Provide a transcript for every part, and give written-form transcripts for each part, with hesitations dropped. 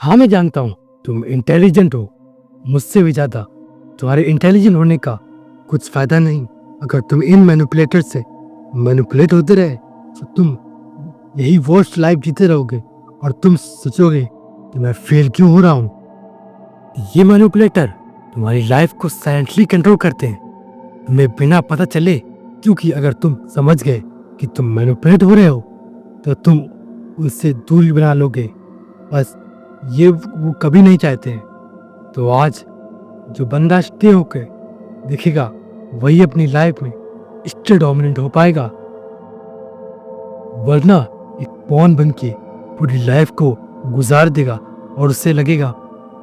हाँ, मैं जानता हूँ तुम इंटेलिजेंट हो, मुझसे भी ज़्यादा। तुम्हारे इंटेलिजेंट होने का कुछ फ़ायदा नहीं। अगर तुम इन मैनिपुलेटर से मैनिपुलेट होते रहे तो तुम यही वर्स्ट लाइफ जीते रहोगे और तुम सोचोगे कि मैं फेल क्यों हो रहा हूँ। ये मैनिपुलेटर तुम्हारी लाइफ को साइलेंटली कंट्रोल करते हैं, तुम्हें बिना पता चले, क्योंकि अगर तुम समझ गए कि तुम मैनिपुलेट हो रहे हो तो तुम उससे दूरी बना लोगे। बस ये वो कभी नहीं चाहते हैं। तो आज जो बंदा स्टे होके दिखेगा वही अपनी लाइफ में स्टे डोमिनेंट हो पाएगा, वरना एक पॉन बन के पूरी लाइफ को गुजार देगा और उससे लगेगा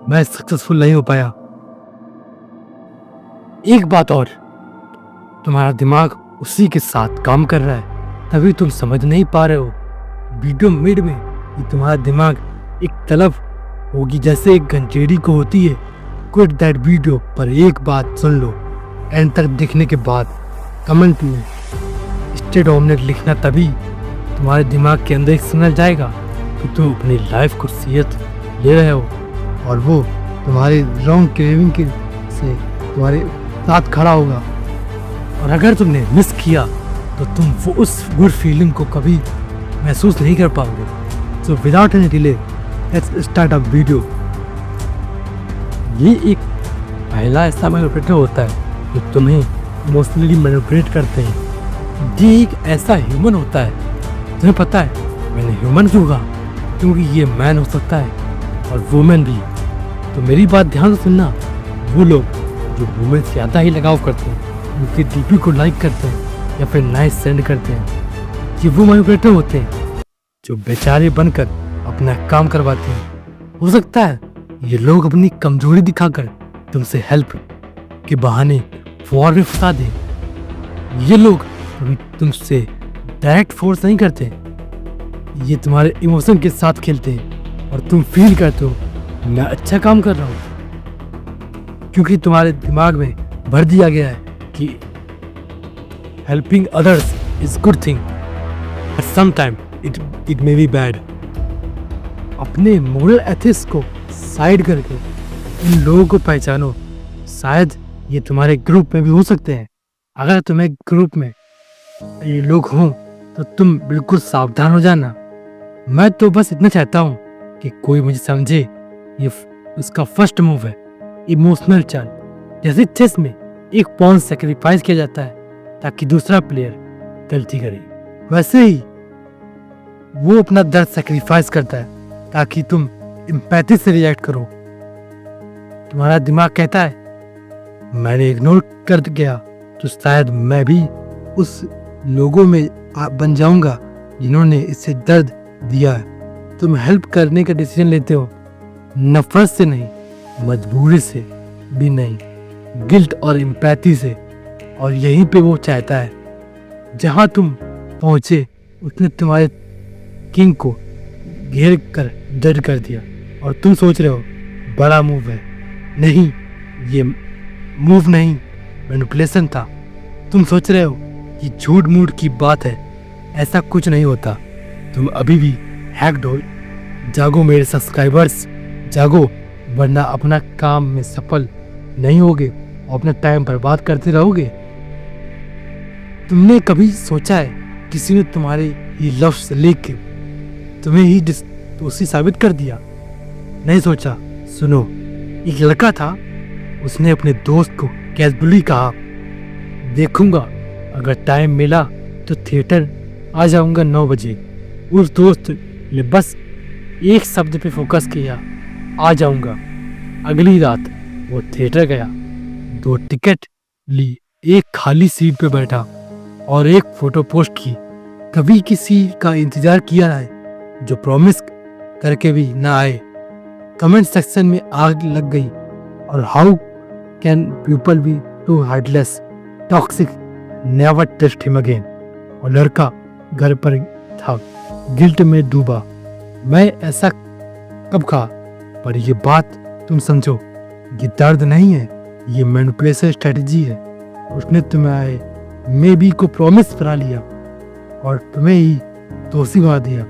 मैं सक्सेसफुल नहीं हो पाया। एक बात और, तुम्हारा दिमाग उसी के साथ काम कर रहा है, तभी तुम समझ नहीं पा रहे हो। वीडियो मिड में ये तुम्हारा दिमाग एक तलब होगी जैसे एक घंटेड़ी को होती है। क्विट दैट वीडियो पर एक बात सुन लो, एंड तक देखने के बाद कमेंट में स्टे डोमिनेट लिखना, तभी तुम्हारे दिमाग के अंदर एक सिग्नल जाएगा कि तुम अपनी लाइफ को सीरियस ले रहे हो और वो तुम्हारे रॉन्ग क्रेविंग के से तुम्हारे साथ खड़ा होगा। और अगर तुमने मिस किया तो तुम वो उस गुड फीलिंग को कभी महसूस नहीं कर पाओगे। So without any delay let's start a video. ये एक पहला ऐसा मैनिपुलेटर होता है जो तुम्हें इमोशनली मैनिपुलेट करते हैं। ये एक ऐसा ह्यूमन होता है, तुम्हें पता है मैंने ह्यूमन क्यों कहा, क्योंकि ये मैन हो सकता है और वुमेन भी। तो मेरी बात ध्यान से सुनना, वो लोग जो वुमेन से ज़्यादा ही लगाव करते हैं, उनके डीपी को लाइक करते हैं या फिर नाइस सेंड करते हैं, ये वो मैनिपुलेटर होते हैं जो बेचारे बनकर अपना काम करवाते हैं। हो सकता है ये लोग अपनी कमजोरी दिखाकर तुमसे हेल्प के बहाने वॉर में फंसा दें। ये लोग कभी तुमसे डायरेक्ट फोर्स नहीं करते, ये तुम्हारे इमोशन के साथ खेलते हैं और तुम फील करते हो मैं अच्छा काम कर रहा हूँ, क्योंकि तुम्हारे दिमाग में भर दिया गया है कि helping others is good thing but sometime it may be bad. अपने मोरल एथिक्स को साइड करके इन लोगों को पहचानो। शायद ये तुम्हारे ग्रुप में भी हो सकते हैं। अगर तुम्हें ग्रुप में ये लोग हों तो तुम बिल्कुल सावधान हो जाना। मैं तो बस इतना चाहता हूँ कि कोई मुझे समझे। ये उसका फर्स्ट मूव है, इमोशनल चाल। जैसे चेस में एक पॉन सेक्रीफाइस किया जाता है ताकि दूसरा प्लेयर गलती करे, वैसे ही वो अपना दर्द सेक्रीफाइस करता है ताकि तुम एम्पैथी से रिएक्ट करो। तुम्हारा दिमाग कहता है मैंने इग्नोर कर गया तो शायद मैं भी उस लोगों में बन जाऊंगा जिन्होंने इससे दर्द दिया है। तुम हेल्प करने का डिसीजन लेते हो, नफरत से नहीं, मजबूरी से भी नहीं, गिल्ट और एम्पैथी से। और यहीं पे वो चाहता है जहां तुम पहुंचे उसने तुम्हारे किंग को घेर कर डर कर दिया और तुम सोच रहे हो बड़ा मूव है। नहीं, ये मूव नहीं, मैनिपुलेशन था। तुम सोच रहे हो ये झूठ मूठ की बात है, ऐसा कुछ नहीं होता। तुम अभी भी हैक्ड हो। जागो मेरे सब्सक्राइबर्स, जागो, वरना अपना काम में सफल नहीं होगे और अपना टाइम बर्बाद करते रहोगे। तुमने कभी सोचा है किसी ने तुम्हारे ये लफ्ज़ लेके तुम्हें ही दोषी साबित कर दिया? नहीं सोचा। सुनो, एक लड़का था, उसने अपने दोस्त को कैजुअली कहा देखूंगा, अगर टाइम मिला तो थिएटर आ जाऊंगा 9 बजे। उस दोस्त ने बस एक शब्द पे फोकस किया, आ जाऊंगा। अगली रात वो थिएटर गया, 2 टिकट ली, एक खाली सीट पे बैठा और एक फोटो पोस्ट की। कभी किसी का इंतजार किया है जो प्रॉमिस करके भी ना आए। कमेंट सेक्शन में आग लग गई और how can people be too heartless, toxic, never trust him again. और लड़का घर पर था, गिल्ट में डूबा। मैं ऐसा कब कहा? पर ये बात तुम समझो, ये दर्द नहीं है, ये मैनिपुलेशन स्ट्रेटजी है। उसने तुम्हारे मे बी को प्रॉमिस बना लिया और तुम्हें ही दोषी बना दिया।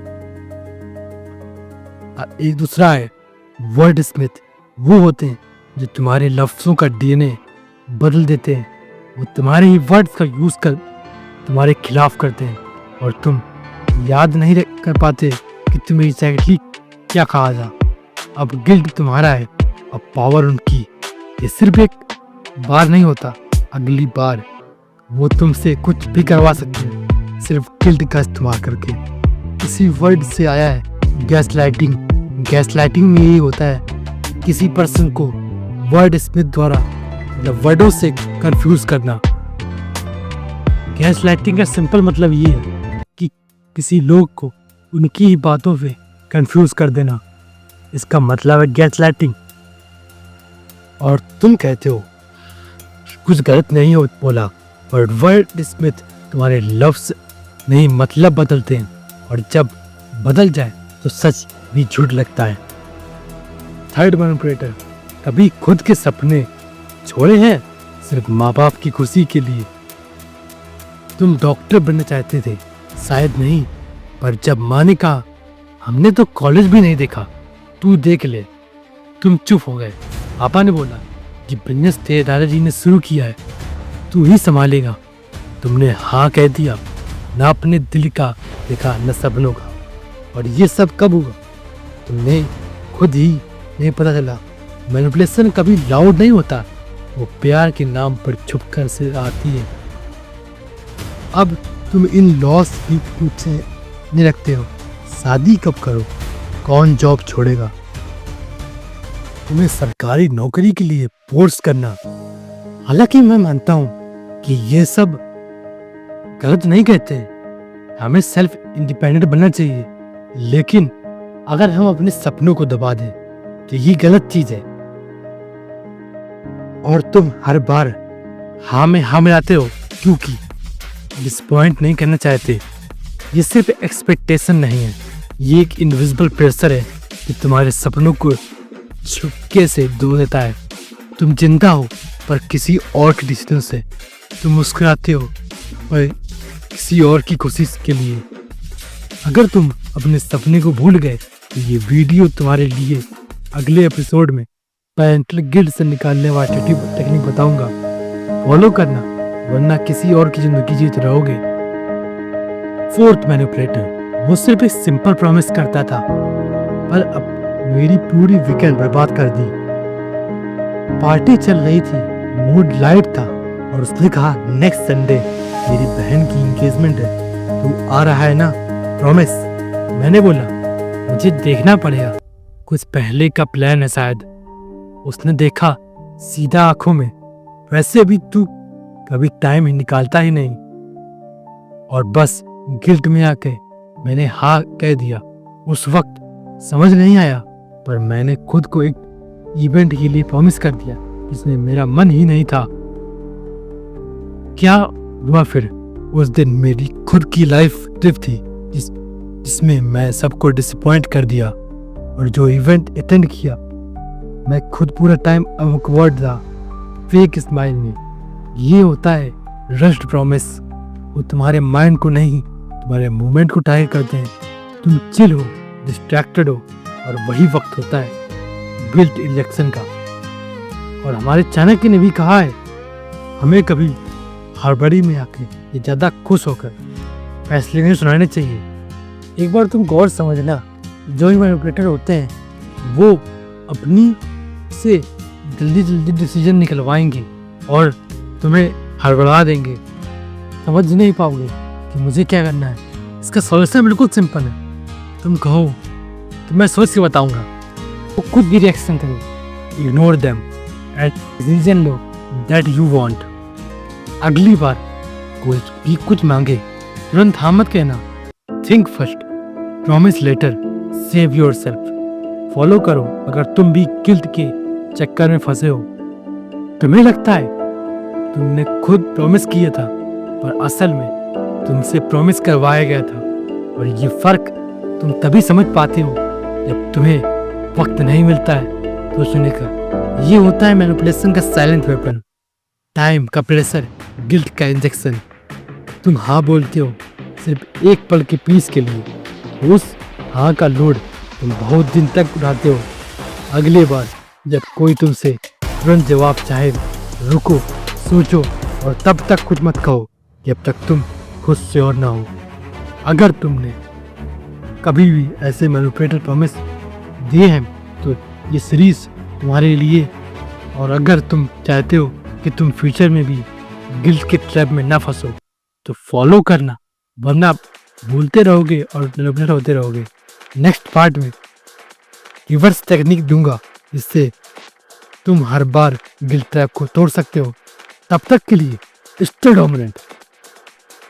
एक दूसरा है वर्ड स्मिथ वो होते हैं जो तुम्हारे लफ्ज़ों का डीएनए बदल देते हैं। वो तुम्हारे ही वर्ड्स का यूज़ कर तुम्हारे खिलाफ करते हैं और तुम याद नहीं कर पाते कि तुम्हें एग्जैक्टली क्या कहा था। अब गिल्ट तुम्हारा है, अब पावर उनकी। ये सिर्फ एक बार नहीं होता, अगली बार वो तुमसे कुछ भी करवा सकते हैं सिर्फ गिल्ट का इस्तेमाल करके। इसी वर्ड से आया है गैस लाइटिंग। गैस लाइटिंग में यही होता है किसी पर्सन को वर्ड स्मिथ द्वारा वर्डों से कंफ्यूज करना। गैस लाइटिंग का सिंपल मतलब ये है कि किसी लोग को उनकी ही बातों पे कंफ्यूज कर देना। इसका मतलब है गैस लाइटिंग। और तुम कहते हो कुछ गलत नहीं हो बोला, पर वर्ड स्मिथ तुम्हारे लफ्ज नहीं मतलब बदलते हैं, और जब बदल जाए तो सच भी झूठ लगता है। थर्ड मैनिपुलेटर, कभी खुद के सपने छोड़े हैं सिर्फ माँ बाप की खुशी के लिए? तुम डॉक्टर बनना चाहते थे, शायद नहीं, पर जब माँ ने कहा हमने तो कॉलेज भी नहीं देखा, तू देख ले, तुम चुप हो गए। पापा ने बोला कि बिजनेस तेरे दादाजी ने शुरू किया है, तू ही संभालेगा। तुमने हाँ कह दिया, ना अपने दिल का देखा न सपनों का। और ये सब कब हुआ? तुमने खुद ही नहीं पता चला। मैनिपुलेशन कभी लाउड नहीं होता, वो प्यार के नाम पर छुप कर से आती है। अब तुम इन लॉस भी पूछे नहीं रखते हो, शादी कब करो, कौन जॉब छोड़ेगा, तुम्हें सरकारी नौकरी के लिए फोर्स करना। हालांकि मैं मानता हूँ कि ये सब गलत नहीं कहते, हमें सेल्फ इंडिपेंडेंट बनना चाहिए, लेकिन अगर हम अपने सपनों को दबा दें तो ये गलत चीज है। और तुम हर बार हाँ में हाँ मिलाते हो क्योंकि डिसपॉइंट नहीं करना चाहते। ये सिर्फ एक्सपेक्टेशन नहीं है, ये एक इनविजिबल प्रेशर है कि तुम्हारे सपनों को छुपके से दूर देता है। तुम जिंदा हो पर किसी और के डिसीजन से, तुम मुस्कुराते हो पर किसी और की कोशिश के लिए। अगर तुम अपने सपने को भूल गए तो ये वीडियो तुम्हारे लिए अगले एपिसोड में पेरेंटल गिल्ट से निकालने वाली टेक्निक बताऊंगा, फॉलो करना, वरना किसी और की जिंदगी जीत रहोगे। फोर्थ मैनिपुलेटर, वो सिर्फ एक सिंपल प्रॉमिस करता था, पर अब मेरी पूरी वीकेंड बर्बाद कर दी। पार्टी चल रही थी, मूड लाइट था, और उसने कहा नेक्स्ट संडे मेरी बहन की एंगेजमेंट है, तू आ रहा है ना, प्रॉमिस। मैंने बोला मुझे देखना पड़ेगा, कुछ पहले का प्लान है शायद। उसने देखा सीधा आंखों में, वैसे भी तू कभी टाइम ही निकालता ही नहीं। और बस गिल्ट में आके मैंने हाँ कह दिया। उस वक्त समझ नहीं आया, पर मैंने खुद को एक इवेंट के लिए प्रॉमिस कर दिया जिसमें मेरा मन ही नहीं था। क्या हुआ फिर? उस दिन मेरी खुद की लाइफ ट्रिप थी जिसमें मैं सबको डिसअपॉइंट कर दिया, और जो इवेंट अटेंड किया मैं खुद पूरा टाइम awkward था, फेक स्माइल में। ये होता है रश्ड प्रॉमिस। वो तुम्हारे माइंड को नहीं, तुम्हारे मूवमेंट को टारगेट करते हैं। तुम चिल हो, डिस्ट्रैक्टेड हो, और वही वक्त होता है गिल्ट इंजेक्शन का। और हमारे चाणक्य ने भी कहा है, हमें कभी हड़बड़ी में आके ये ज़्यादा खुश होकर फैसले नहीं सुनाने चाहिए। एक बार तुम गौर समझना, जो भी मैनिपुलेटर होते हैं वो अपनी से जल्दी जल्दी डिसीजन निकलवाएंगे और तुम्हें हड़बड़ा देंगे। समझ नहीं पाओगे कि मुझे क्या करना है। इसका सॉल्यूशन बिल्कुल सिंपल है, तुम कहो तो मैं सोच के बताऊंगा, तो खुद भी रिएक्शन करो। Ignore them and decision low that you want. अगली बार कोई भी कुछ मांगे तुरंत हाँ मत कहना। Think first, promise later, save yourself. Follow करो अगर तुम भी गिल्ट के चक्कर में फंसे हो। तुम्हें लगता है तुमने खुद प्रॉमिस किया था, पर असल में तुमसे प्रॉमिस करवाया गया था। और ये फर्क तुम तभी समझ पाते हो जब तुम्हें वक्त नहीं मिलता है सोचने का। ये होता है मैनिपुलेशन का साइलेंट वेपन, टाइम का प्रेशर, गिल्ट का इंजेक्शन। तुम हाँ बोलते हो सिर्फ एक पल के पीस के लिए, उस हाँ का लोड तुम बहुत दिन तक उठाते हो। अगली बार जब कोई तुमसे तुरंत जवाब चाहे, रुको, सोचो और तब तक कुछ मत कहो जब तक तुम खुद श्योर ना हो। अगर तुमने कभी भी ऐसे मैनिपुलेटर प्रॉमिस दिए हैं तो ये सीरीज तुम्हारे लिए। और अगर तुम चाहते हो कि तुम फ्यूचर में भी गिल्ट के ट्रैप में ना फंसो तो फॉलो करना, वरना आप भूलते रहोगे और मैनिपुलेट होते रहोगे। नेक्स्ट पार्ट में रिवर्स टेक्निक दूंगा जिससे तुम हर बार गिल्ट ट्रैप को तोड़ सकते हो। तब तक के लिए स्टे डोमिनेंट।